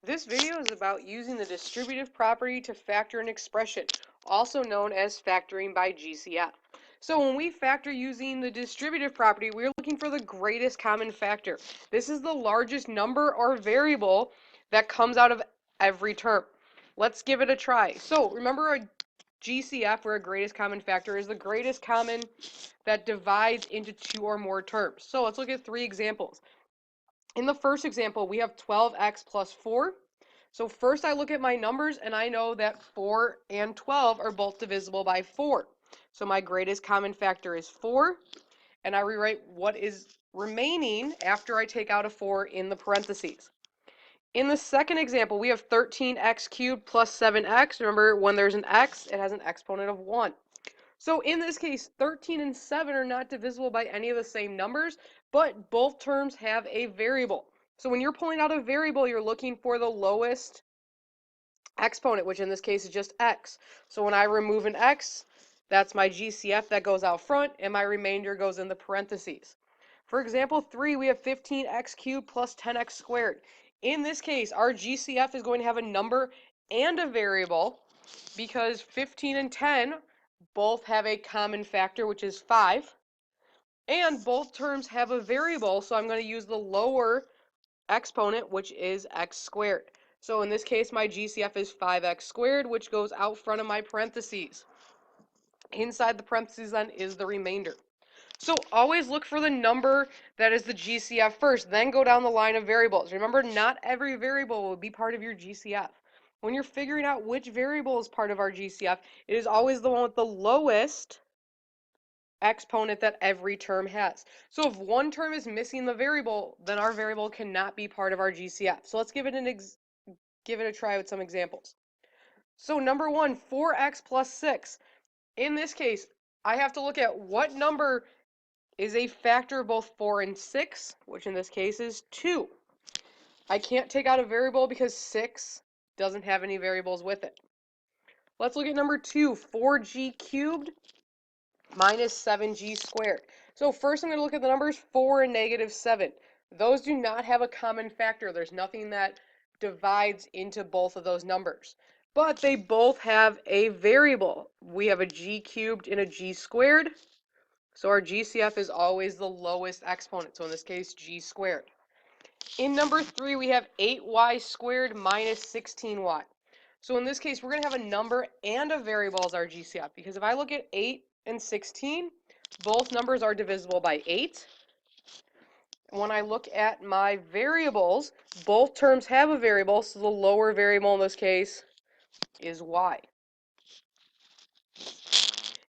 This video is about using the distributive property to factor an expression, also known as factoring by GCF. So when we factor using the distributive property, we're looking for the greatest common factor. This is the largest number or variable that comes out of every term. Let's give it a try. So remember a GCF, where a greatest common factor is the greatest common that divides into two or more terms. So let's look at three examples. In the first example, we have 12x plus 4. So first I look at my numbers and I know that 4 and 12 are both divisible by 4. So my greatest common factor is 4, and I rewrite what is remaining after I take out a 4 in the parentheses. In the second example, we have 13x cubed plus 7x. Remember, when there's an x, it has an exponent of 1. So in this case, 13 and 7 are not divisible by any of the same numbers, but both terms have a variable. So when you're pulling out a variable, you're looking for the lowest exponent, which in this case is just x. So when I remove an x, that's my GCF that goes out front, and my remainder goes in the parentheses. For example 3, we have 15x cubed plus 10x squared. In this case, our GCF is going to have a number and a variable, because 15 and 10 both have a common factor, which is 5, and both terms have a variable, so I'm going to use the lower exponent, which is x squared. So in this case, my GCF is 5x squared, which goes out front of my parentheses. Inside the parentheses then is the remainder. So always look for the number that is the GCF first, then go down the line of variables. Remember, not every variable will be part of your GCF. When you're figuring out which variable is part of our GCF, it is always the one with the lowest exponent that every term has. So if one term is missing the variable, then our variable cannot be part of our GCF. So let's give it a try with some examples. So number 1, 4x plus 6. In this case, I have to look at what number is a factor of both 4 and 6, which in this case is 2. I can't take out a variable because 6 doesn't have any variables with it. Let's look at number 2, 4g cubed minus 7g squared. So first I'm going to look at the numbers 4 and negative 7. Those do not have a common factor. There's nothing that divides into both of those numbers. But they both have a variable. We have a g cubed and a g squared. So our GCF is always the lowest exponent. So in this case, g squared. In number 3, we have 8y squared minus 16y. So in this case, we're going to have a number and a variable as our GCF, because if I look at 8 and 16, both numbers are divisible by 8. When I look at my variables, both terms have a variable, so the lower variable in this case is y.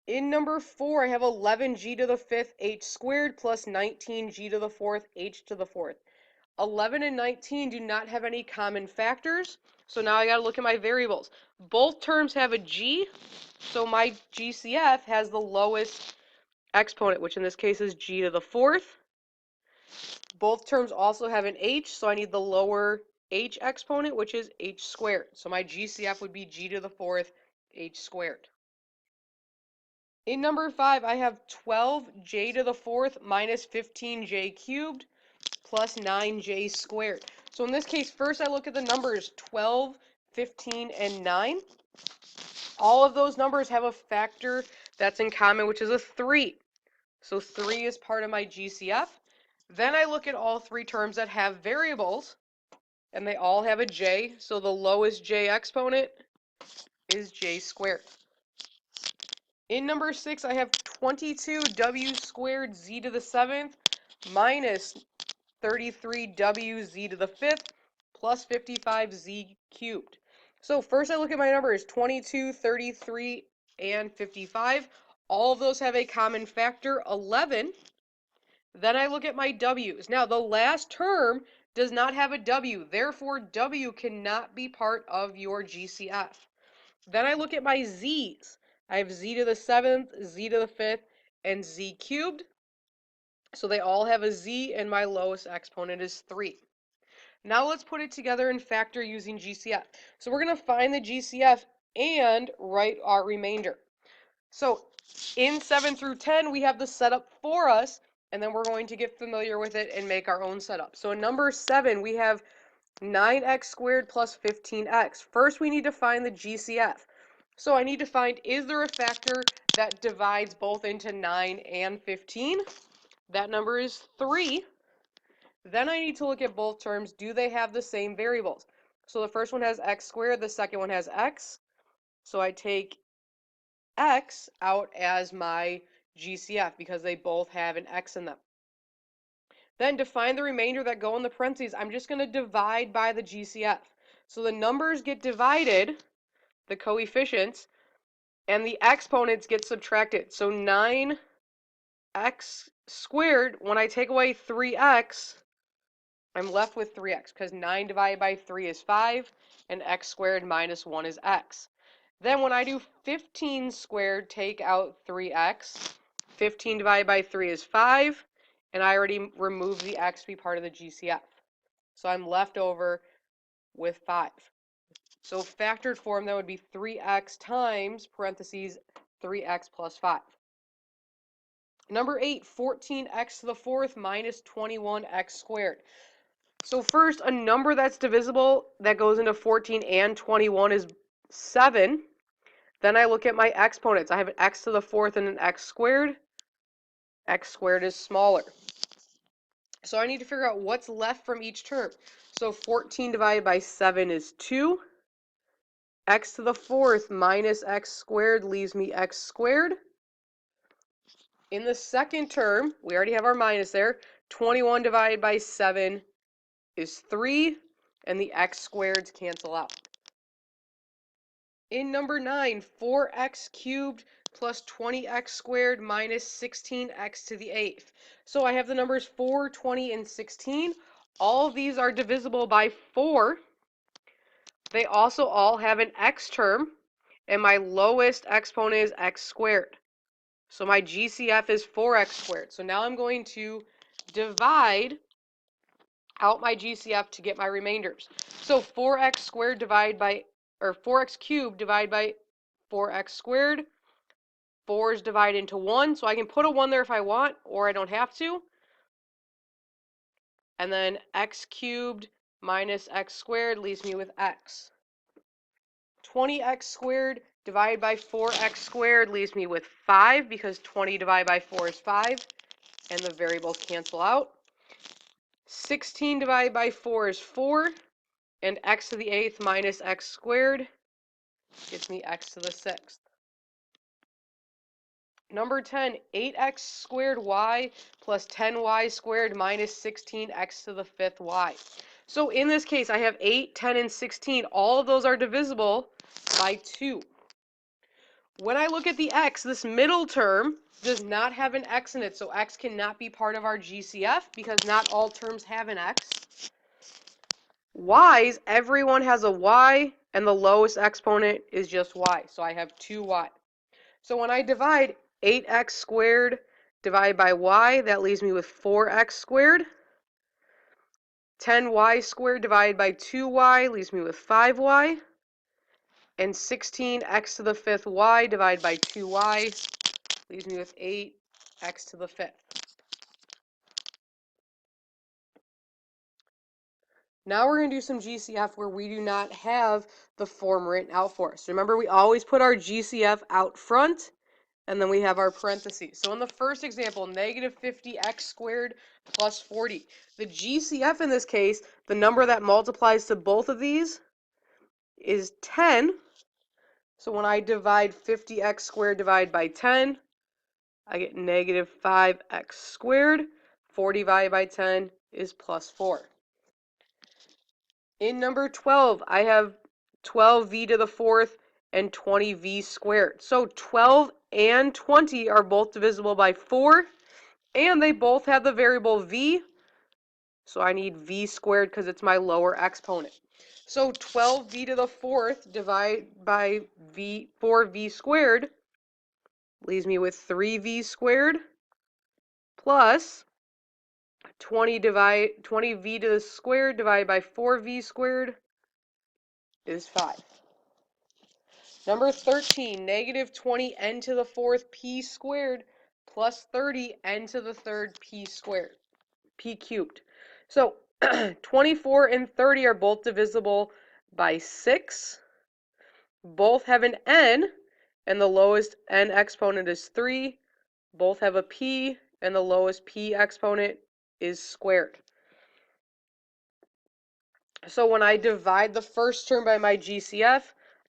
In number 4, I have 11g to the 5th h squared plus 19g to the 4th h to the 4th. 11 and 19 do not have any common factors, so now I got to look at my variables. Both terms have a g, so my GCF has the lowest exponent, which in this case is g to the 4th. Both terms also have an h, so I need the lower h exponent, which is h squared. So my GCF would be g to the 4th h squared. In number 5, I have 12j to the 4th minus 15j cubed plus 9j squared. So in this case, first I look at the numbers 12, 15, and 9. All of those numbers have a factor that's in common, which is a 3. So 3 is part of my GCF. Then I look at all three terms that have variables, and they all have a j, so the lowest j exponent is j squared. In number 6, I have 22w squared z to the 7th minus 33w z to the 5th plus 55z cubed. So first I look at my numbers 22, 33, and 55. All of those have a common factor, 11. Then I look at my w's. Now the last term does not have a w, therefore w cannot be part of your GCF. Then I look at my z's. I have z to the 7th, z to the 5th, and z cubed. So they all have a z, and my lowest exponent is 3. Now let's put it together and factor using GCF. So we're going to find the GCF and write our remainder. So in 7 through 10, we have the setup for us, and then we're going to get familiar with it and make our own setup. So in number 7, we have 9x squared plus 15x. First, we need to find the GCF. So I need to find, is there a factor that divides both into 9 and 15? That number is 3. Then I need to look at both terms. Do they have the same variables? So the first one has x squared, the second one has x. So I take x out as my GCF because they both have an x in them. Then to find the remainder that go in the parentheses, I'm just going to divide by the GCF. So the numbers get divided, the coefficients, and the exponents get subtracted. So 9x squared, when I take away 3x, I'm left with 3x because 9 divided by 3 is 5, and x squared minus 1 is x. Then when I do 15 squared, take out 3x. 15 divided by 3 is 5, and I already removed the x to be part of the GCF. So I'm left over with 5. So factored form, that would be 3x times, parentheses, 3x plus 5. Number 8, 14x to the fourth minus 21x squared. So first, a number that's divisible that goes into 14 and 21 is 7. Then I look at my exponents. I have an x to the fourth and an x squared. X squared is smaller. So I need to figure out what's left from each term. So 14 divided by 7 is 2. X to the fourth minus x squared leaves me x squared. In the second term, we already have our minus there. 21 divided by 7 is 3, and the x squareds cancel out. In number 9, 4x cubed plus 20x squared minus 16x to the 8th. So I have the numbers 4, 20, and 16. All of these are divisible by 4. They also all have an x term, and my lowest exponent is x squared. So my GCF is 4x squared. So now I'm going to divide out my GCF to get my remainders. So 4x squared divided by, or 4x cubed divided by 4x squared. 4 is divided into 1, so I can put a 1 there if I want, or I don't have to. And then x cubed minus x squared leaves me with x. 20x squared divided by 4x squared leaves me with 5 because 20 divided by 4 is 5, and the variables cancel out. 16 divided by 4 is 4, and x to the 8th minus x squared gives me x to the 6th. Number 10, 8x squared y plus 10y squared minus 16x to the 5th y. So in this case, I have 8, 10, and 16. All of those are divisible by 2. When I look at the x, this middle term does not have an x in it, so x cannot be part of our GCF because not all terms have an x. Y's, everyone has a y, and the lowest exponent is just y, so I have 2y. So when I divide 8x squared divided by y, that leaves me with 4x squared. 10y squared divided by 2y leaves me with 5y. And 16x to the 5th y divided by 2y leaves me with 8x to the 5th. Now we're going to do some GCF where we do not have the form written out for us. Remember, we always put our GCF out front, and then we have our parentheses. So in the first example, negative 50x squared plus 40. The GCF in this case, the number that multiplies to both of these, is 10. So when I divide 50x squared divided by 10, I get negative 5x squared. 40 divided by 10 is plus 4. In number 12, I have 12v to the 4th and 20v squared. So 12 and 20 are both divisible by 4, and they both have the variable v, so I need v squared because it's my lower exponent. So 12v to the 4th divided by 4v squared leaves me with 3v squared plus 20v to the squared divided by 4v squared is 5. Number 13, negative 20n to the 4th p squared plus 30n to the 3rd p squared, p cubed. So 24 and 30 are both divisible by 6. Both have an n, and the lowest n exponent is 3. Both have a p, and the lowest p exponent is squared. So when I divide the first term by my GCF,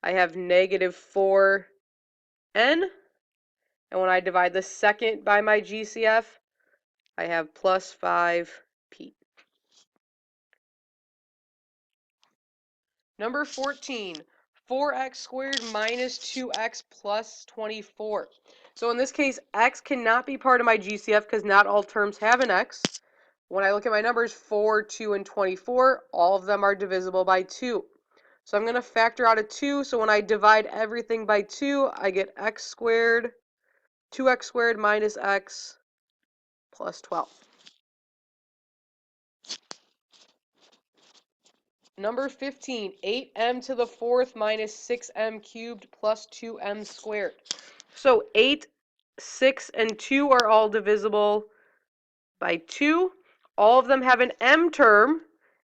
I have negative 4n. And when I divide the second by my GCF, I have plus 5p. Number 14, 4x squared minus 2x plus 24. So in this case, x cannot be part of my GCF because not all terms have an x. When I look at my numbers, 4, 2, and 24, all of them are divisible by 2. So I'm going to factor out a 2, so when I divide everything by 2, I get x squared, 2x squared minus x plus 12. Number 15, 8m to the fourth minus 6m cubed plus 2m squared. So 8, 6, and 2 are all divisible by 2. All of them have an m term,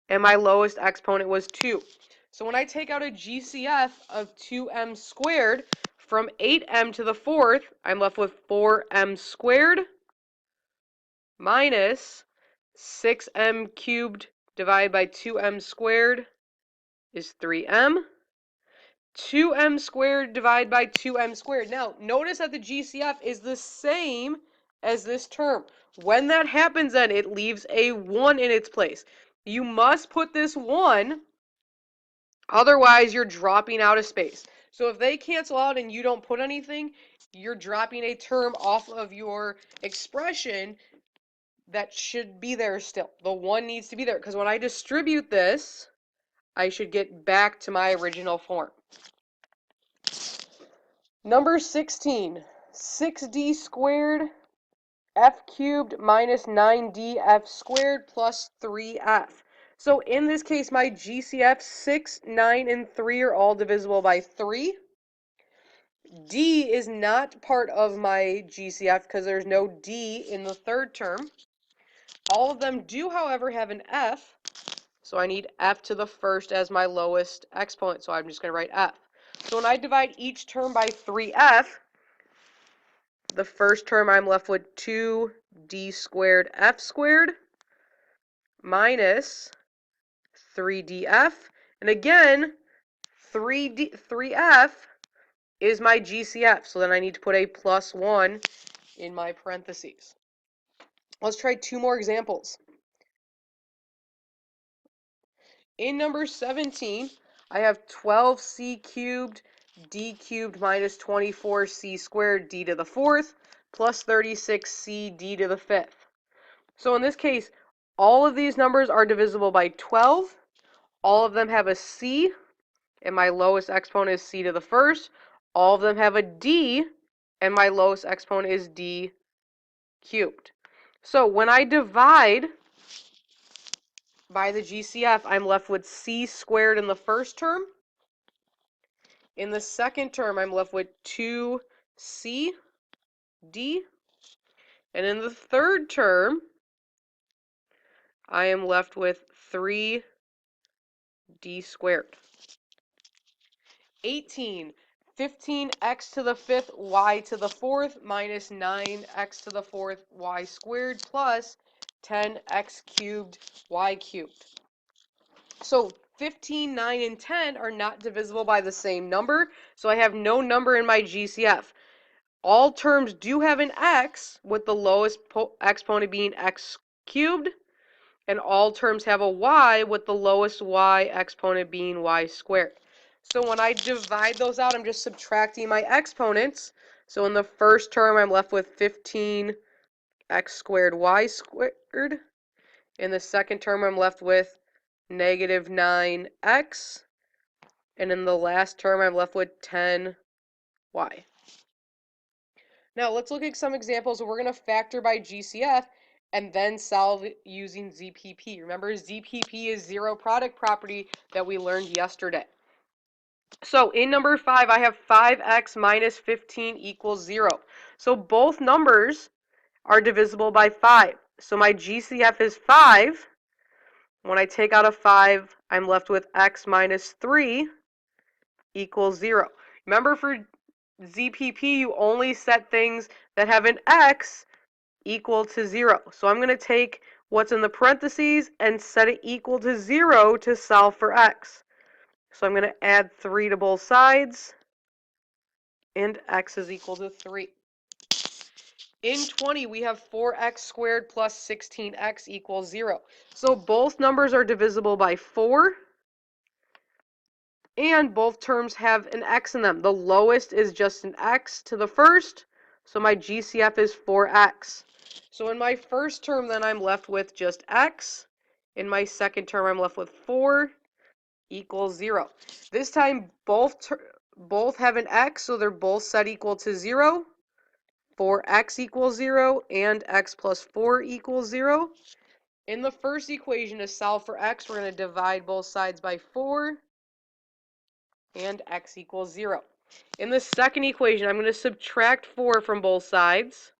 and my lowest exponent was 2. So when I take out a GCF of 2m squared from 8m to the fourth, I'm left with 4m squared minus 6m cubed divided by 2m squared is 3m. 2m squared divided by 2m squared. Now, notice that the GCF is the same as this term. When that happens, then it leaves a 1 in its place. You must put this 1, otherwise you're dropping out of space. So if they cancel out and you don't put anything, you're dropping a term off of your expression that should be there still. The 1 needs to be there, because when I distribute this, I should get back to my original form. Number 16, 6d squared f cubed minus 9d f squared plus 3f. So in this case, my GCF 6, 9, and 3 are all divisible by 3. D is not part of my GCF because there's no d in the third term. All of them do, however, have an f, so I need f to the first as my lowest exponent, so I'm just going to write f. So when I divide each term by 3f, the first term I'm left with 2d squared f squared minus 3df. And again, 3f is my GCF, so then I need to put a plus 1 in my parentheses. Let's try 2 more examples. In number 17, I have 12c cubed d cubed minus 24c squared d to the fourth plus 36c d to the fifth. So in this case, all of these numbers are divisible by 12. All of them have a c, and my lowest exponent is c to the first. All of them have a d, and my lowest exponent is d cubed. So when I divide by the GCF, I'm left with c squared in the first term. In the second term, I'm left with 2c d. And in the third term, I am left with 3d squared. 18, 15x to the fifth y to the fourth minus 9x to the fourth y squared plus 10x cubed y cubed. So 15, 9, and 10 are not divisible by the same number, so I have no number in my GCF. All terms do have an x, with the lowest exponent being x cubed, and all terms have a y, with the lowest y exponent being y squared. So when I divide those out, I'm just subtracting my exponents. So in the first term, I'm left with 15x squared y squared. In the second term, I'm left with negative 9x. And in the last term, I'm left with 10y. Now let's look at some examples where we're going to factor by GCF and then solve using ZPP. Remember, ZPP is zero product property that we learned yesterday. So in number 5, I have 5x minus 15 equals 0. So both numbers are divisible by 5. So my GCF is 5. When I take out a 5, I'm left with x minus 3 equals 0. Remember, for ZPP, you only set things that have an x equal to 0. So I'm going to take what's in the parentheses and set it equal to 0 to solve for x. So I'm going to add 3 to both sides, and x is equal to 3. In 20, we have 4x squared plus 16x equals 0. So both numbers are divisible by 4, and both terms have an x in them. The lowest is just an x to the first, so my GCF is 4x. So in my first term, then, I'm left with just x. In my second term, I'm left with 4 equals 0. This time, both have an x, so they're both set equal to 0. 4x equals 0, and x plus 4 equals 0. In the first equation, to solve for x, we're going to divide both sides by 4, and x equals 0. In the second equation, I'm going to subtract 4 from both sides,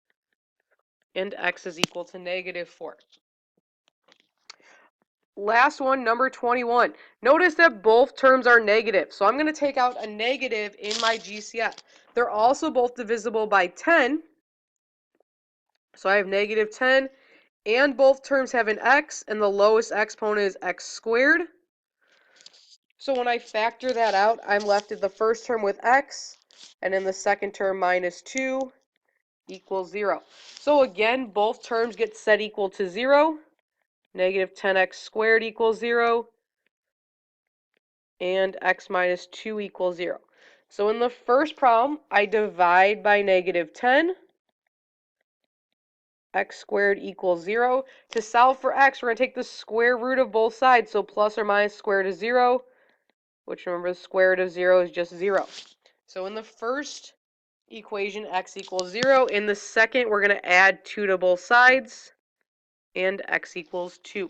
and x is equal to negative 4. Last one, number 21. Notice that both terms are negative, so I'm going to take out a negative in my GCF. They're also both divisible by 10, so I have negative 10, and both terms have an x, and the lowest exponent is x squared. So when I factor that out, I'm left in the first term with x, and in the second term minus 2 equals 0. So again, both terms get set equal to 0. Negative 10x squared equals 0, and x minus 2 equals 0. So in the first problem, I divide by negative 10. X squared equals 0. To solve for x, we're going to take the square root of both sides, so plus or minus square root of 0, which, remember, the square root of 0 is just 0. So in the first equation, x equals 0. In the second, we're going to add 2 to both sides, and x equals 2.